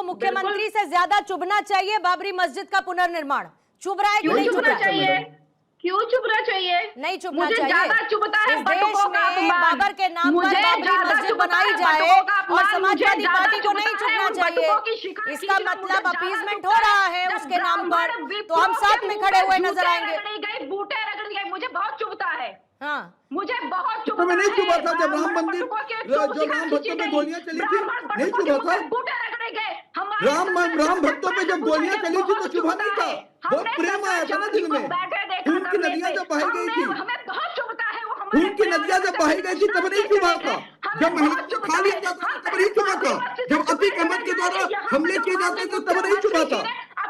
मुख्यमंत्री से ज्यादा चुभना चाहिए बाबरी मस्जिद का पुनर्निर्माण। चुभ रहा है कि नहीं चुभना चाहिए? क्यों चुभना चाहिए? नहीं चुभना मुझे चाहिए। ज्यादा चुभता है इस देश में बाबर के नाम पर बाबरी मस्जिद बनाई जाए और समाजवादी पार्टी को नहीं चुभना चाहिए। इसका मतलब अपीजमेंट हो रहा है उसके नाम पर, तो हम साथ में खड़े हुए नजर आएंगे। बूटे रगड़ गए, मुझे बहुत चुभता है। हाँ, मुझे बहुत चुभता है। नहीं चुभा था जब राम मंदिर, जो राम भक्तों पे गोलियां चली थी, नहीं चुभा था? बूटे रगड़े गए। राम भक्तों पे जब गोलियां चली थी तो चुभा नहीं था? बहुत प्रेम आया था ना दिल में। खून की नदियां जब बहाई गई थी, हमें बहुत चुभता है। खून की नदियां जब बहाई गई थी तब नहीं चुभा था? जब महिलाओं को खा लिया जाता था तब नहीं चुभा था? जब अतीक अहमद के द्वारा हमले किए जाते थे तब नहीं चुभा था?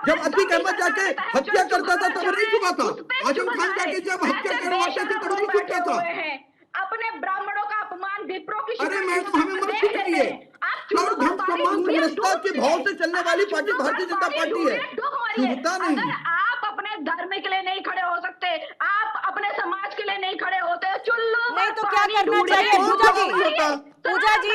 जब अतीक अहमद जाके हत्या करता था तब नहीं चुभा था? आजम खान जाके जब हत्या करवाते थे तब नहीं चुभता था? अपने ब्राह्मणों का अपमान, विप्रो की अरे मैडम, हमें मत छुपिए। और धर्म सम्मान समरसता के भाव से चलने वाली पार्टी भारतीय जनता पार्टी है, छुपता नहीं। अगर आप अपने धर्म के लिए नहीं खड़े हो सकते, आप अपने समाज के लिए नहीं खड़े होते, चुल्लू नहीं तो क्या करना चाहिए पूजा जी?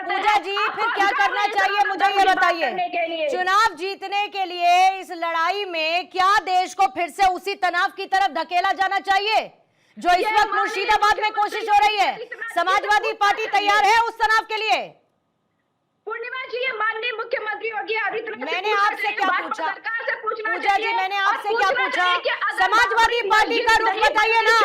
पूजा जी फिर क्या करना चाहिए मुझे ये बताइए। चुनाव जीतने के लिए इस लड़ाई में क्या देश को फिर से उसी तनाव की तरफ धकेला जाना चाहिए जो इस वक्त मुर्शिदाबाद में कोशिश हो रही है? समाजवादी पार्टी तैयार है उस तनाव के लिए? पूर्णिमा जी, ये माननीय मुख्यमंत्री योगी आदित्यनाथ, मैंने आपसे क्या पूछा? सरकार से पूछना पूजा जी, मैंने आपसे क्या पूछा? समाजवादी पार्टी का रुख बताइए ना,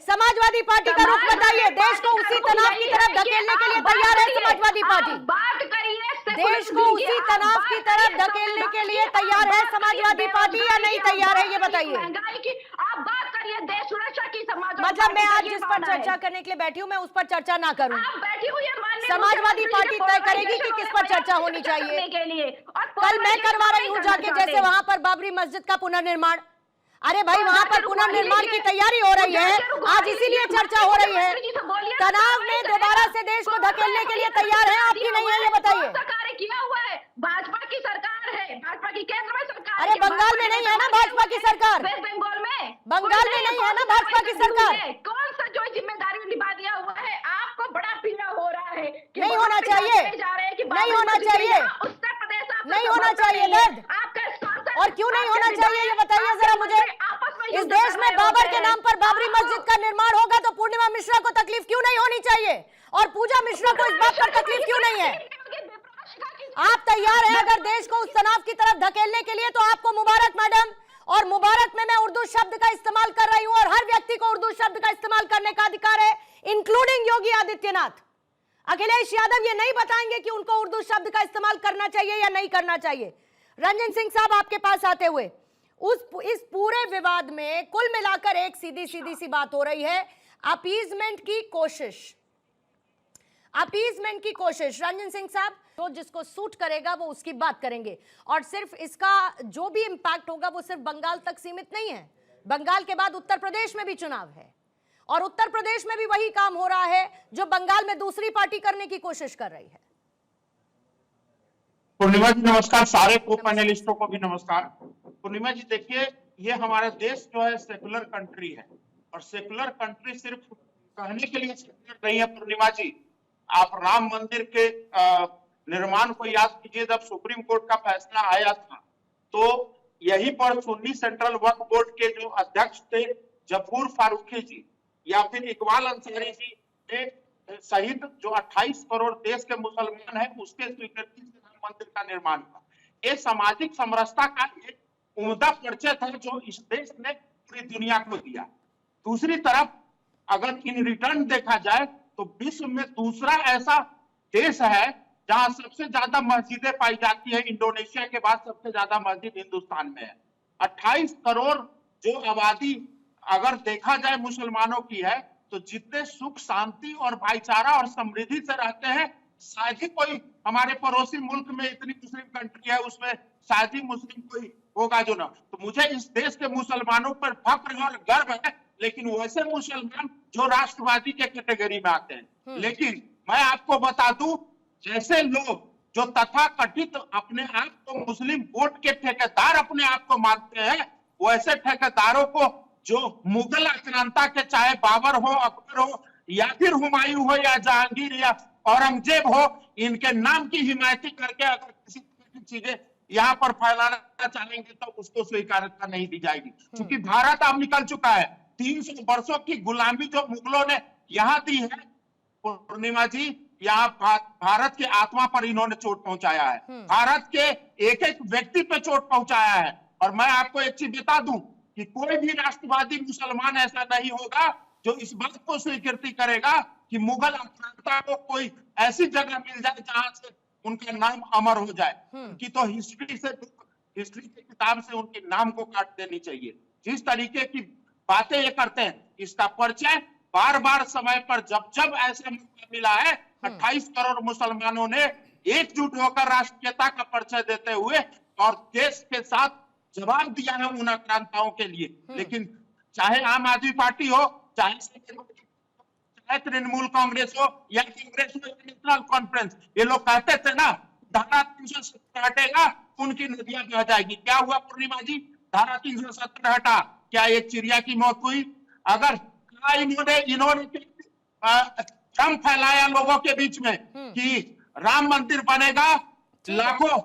समाजवादी पार्टी का रुख बताइए। देश को उसी तनाव की तरफ धकेलने के लिए तैयार है समाजवादी पार्टी? बात करिए, देश को उसी तनाव की तरफ धकेलने के लिए तैयार है समाजवादी पार्टी या नहीं तैयार है, ये बताइए। महंगाई की आप बात करिए, देश सुरक्षा की। मतलब मैं आज जिस पर चर्चा करने के लिए बैठी हूँ मैं उस पर चर्चा ना करूँ? आप बैठी हुई है, समाजवादी पार्टी तय करेगी कि किस पर चर्चा होनी चाहिए। कल मैं करवा रही हूँ जाके, जैसे वहां पर बाबरी मस्जिद का पुनर्निर्माण। अरे भाई, वहां पर पुनर्निर्माण की तैयारी हो रही है, आज इसीलिए चर्चा हो रही है। तनाव में दोबारा से देश को धकेलने के लिए तैयार है आपकी नहीं है, ये बताइए। कार्य किया हुआ है, भाजपा की सरकार है, भाजपा की केंद्र में सरकार। अरे बंगाल में नहीं है ना भाजपा की सरकार? वेस्ट बंगाल में, बंगाल में नहीं है ना भाजपा की सरकार? कौन सा जो जिम्मेदारी निभा दिया हुआ है? आपको बड़ा पीड़ा हो रहा है। नहीं होना चाहिए, नहीं होना चाहिए, उत्तर प्रदेश नहीं होना चाहिए दर्द। आपका और क्यों नहीं होना चाहिए ये बताइए जरा मुझे। इस देश में बाबर के नाम पर बाबरी मस्जिद का निर्माण होगा तो पूर्णिमा मिश्रा को तकलीफ क्यों नहीं होनी चाहिए और पूजा मिश्रा को इस बात पर तकलीफ क्यों नहीं है? आप तैयार हैं अगर देश को उस तनाव की तरफ धकेलने के लिए तो आपको मुबारक मैडम। और मुबारक में मैं उर्दू शब्द का इस्तेमाल कर रही हूं और हर व्यक्ति को उर्दू शब्द का इस्तेमाल करने का अधिकार है, इंक्लूडिंग योगी आदित्यनाथ। अखिलेश यादव ये नहीं बताएंगे कि उनको उर्दू शब्द का इस्तेमाल करना चाहिए या नहीं करना चाहिए। रंजन सिंह साहब, आपके पास आते हुए इस पूरे विवाद में कुल मिलाकर एक सीधी सी बात हो रही है, अपीजमेंट की कोशिश। रंजन सिंह साहब, तो जिसको सूट करेगा वो उसकी बात करेंगे और सिर्फ इसका जो भी इंपैक्ट होगा वो सिर्फ बंगाल तक सीमित नहीं है। बंगाल के बाद उत्तर प्रदेश में भी चुनाव है और उत्तर प्रदेश में भी वही काम हो रहा है जो बंगाल में दूसरी पार्टी करने की कोशिश कर रही है। पूर्णिमा जी नमस्कार, सारे को पैनलिस्टों को भी नमस्कार। पूर्णिमा जी देखिए, ये हमारा देश जो है सेकुलर कंट्री है और सेकुलर कंट्री सिर्फ कहने के लिए सेकुलर नहीं है। पूर्णिमा जी, आप राम मंदिर के निर्माण को याद कीजिए। जब सुप्रीम कोर्ट का फैसला आया था तो यहीं पर सुन्नी सेंट्रल वक्फ बोर्ड के जो अध्यक्ष थे जफूर फारूकी जी या फिर इकबाल अंसारी जी ने सहित जो 28 करोड़ देश के मुसलमान हैं उसके स्वीकृति से राम मंदिर का निर्माण हुआ। ये सामाजिक समरसता का एक उम्दा परिचय था जो इस देश ने पूरी दुनिया को दिया। दूसरी तरफ अगर इन रिटर्न देखा जाए तो विश्व में दूसरा ऐसा देश है जहां सबसे ज्यादा मस्जिदें पाई जाती है। इंडोनेशिया के बाद सबसे ज्यादा मस्जिद हिंदुस्तान में है। 28 करोड़ जो आबादी अगर देखा जाए मुसलमानों की है तो जितने सुख शांति और भाईचारा और समृद्धि से रहते हैं, शायद ही कोई हमारे पड़ोसी मुल्क में इतनी मुस्लिम कंट्री है उसमें शायद ही मुस्लिम कोई होगा जो ना। तो मुझे इस देश के मुसलमानों पर फक्र और गर्व है, लेकिन वैसे मुसलमान जो राष्ट्रवादी के कैटेगरी में आते हैं। लेकिन मैं आपको बता दूं, ऐसे लोग जो तथाकथित अपने आप को मुस्लिम वोट के ठेकेदार अपने आप को मानते हैं, वैसे ठेकेदारों को जो मुगल आक्रांता के चाहे बाबर हो, अकबर हो या फिर हुमायूं हो या जहांगीर या औरंगजेब हो, इनके नाम की हिमायती करके अगर किसी चीजें यहाँ पर फैलाना चाहेंगे तो उसको स्वीकार्यता नहीं दी जाएगी, क्योंकि भारत अब निकल चुका है। 300 वर्षों की गुलामी जो मुगलों ने यहाँ दी है, पूर्णिमा जी, यहाँ भारत के आत्मा पर इन्होंने चोट पहुंचाया है, भारत के एक एक व्यक्ति पे चोट पहुंचाया है। और मैं आपको एक चीज बता दूं कि कोई भी राष्ट्रवादी मुसलमान ऐसा नहीं होगा जो इस बात को स्वीकृति करेगा कि मुगल आक्रांता को कोई ऐसी जगह मिल जाए जहां से उनका नाम अमर हो जाए। उनकी तो हिस्ट्री की किताब से उनके नाम को काट देनी चाहिए। जिस तरीके की बातें ये करते हैं, इसका परिचय बार बार समय पर जब जब ऐसा मौका मिला है, 28 करोड़ मुसलमानों ने एकजुट होकर राष्ट्रीयता का परिचय देते हुए और देश के साथ जवाब दिया है उन आक्रांताओं के लिए। लेकिन चाहे आम आदमी पार्टी हो, चाहे तृणमूल कांग्रेस हो या कांग्रेस हो या नेशनल कॉन्फ्रेंस, ये लोग कहते थे ना धारा 370 हटेगा उनकी नदियां बह जाएगी। क्या हुआ पूर्णिमा जी? धारा 370 हटा, क्या एक चिड़िया की मौत हुई? अगर इन्होंने भ्रम फैलाया लोगों के बीच में कि राम मंदिर बनेगा, लाखों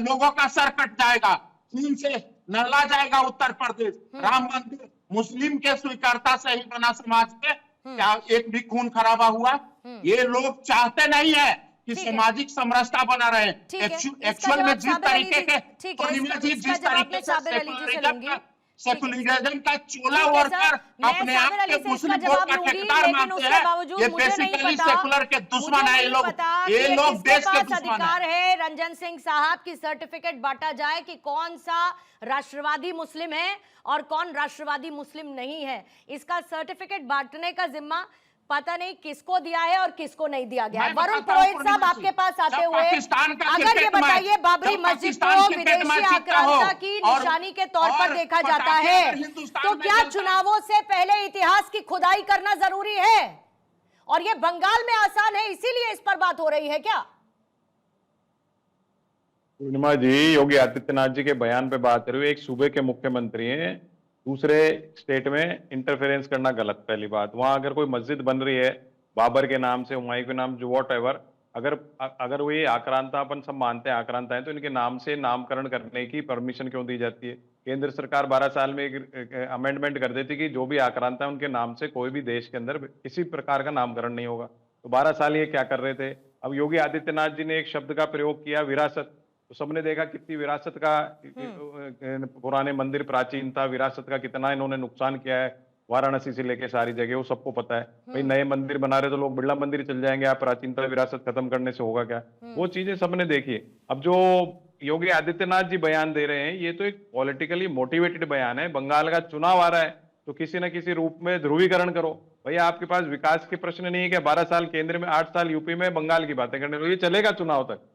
लोगों का सर कट जाएगा, खून से नहला जाएगा उत्तर प्रदेश, राम मंदिर मुस्लिम के स्वीकारता से ही बना समाज में, क्या एक भी खून खराबा हुआ? ये लोग चाहते नहीं है कि सामाजिक समरसता बना रहे। एक्चुअल में जिस तरीके के जिस तरीके से सेकुलरिज्म का चोला ओढ़कर अपने आप के मुस्लिम वोट का ठेकेदार मानते हैं, ये बेसिकली सेकुलर के दुश्मन है। ये लोग देश के दुश्मन है। रंजन सिंह साहब की सर्टिफिकेट बांटा जाए कि कौन सा राष्ट्रवादी मुस्लिम है और कौन राष्ट्रवादी मुस्लिम नहीं है, इसका सर्टिफिकेट बांटने का जिम्मा पता नहीं किसको दिया है और किसको नहीं दिया गया है। वरुण पुरोहित साहब आपके पास आते हुए अगर ये बताइए, बाबरी मस्जिद को विदेशी आक्रांता की निशानी के तौर पर देखा जाता है, तो क्या चुनावों से पहले इतिहास की खुदाई करना जरूरी है? और ये बंगाल में आसान है इसीलिए इस पर बात हो रही है क्या? पूर्णिमा जी, योगी आदित्यनाथ जी के बयान पे बात करी, एक सूबे के मुख्यमंत्री हैं, दूसरे स्टेट में इंटरफेरेंस करना गलत। पहली बात, वहां अगर कोई मस्जिद बन रही है बाबर के नाम से, हुमायूं के नाम, जो वॉट एवर, अगर वो ये आक्रांता, अपन सब मानते हैं आक्रांता है, तो इनके नाम से नामकरण करने की परमिशन क्यों दी जाती है? केंद्र सरकार 12 साल में एक अमेंडमेंट कर देती कि जो भी आक्रांता है उनके नाम से कोई भी देश के अंदर किसी प्रकार का नामकरण नहीं होगा। तो 12 साल ये क्या कर रहे थे? अब योगी आदित्यनाथ जी ने एक शब्द का प्रयोग किया, विरासत, तो सबने देखा कितनी विरासत का, पुराने मंदिर प्राचीनता, विरासत का कितना इन्होंने नुकसान किया है वाराणसी से लेके सारी जगह, वो सबको पता है। भाई नए मंदिर बना रहे तो लोग बिरला मंदिर चल जाएंगे, आप प्राचीनता विरासत खत्म करने से होगा क्या? वो चीजें सबने देखी। अब जो योगी आदित्यनाथ जी बयान दे रहे हैं, ये तो एक पॉलिटिकली मोटिवेटेड बयान है। बंगाल का चुनाव आ रहा है तो किसी न किसी रूप में ध्रुवीकरण करो। भैया आपके पास विकास के प्रश्न नहीं है कि 12 साल केंद्र में, 8 साल यूपी में, बंगाल की बातें करने, ये चलेगा चुनाव तक?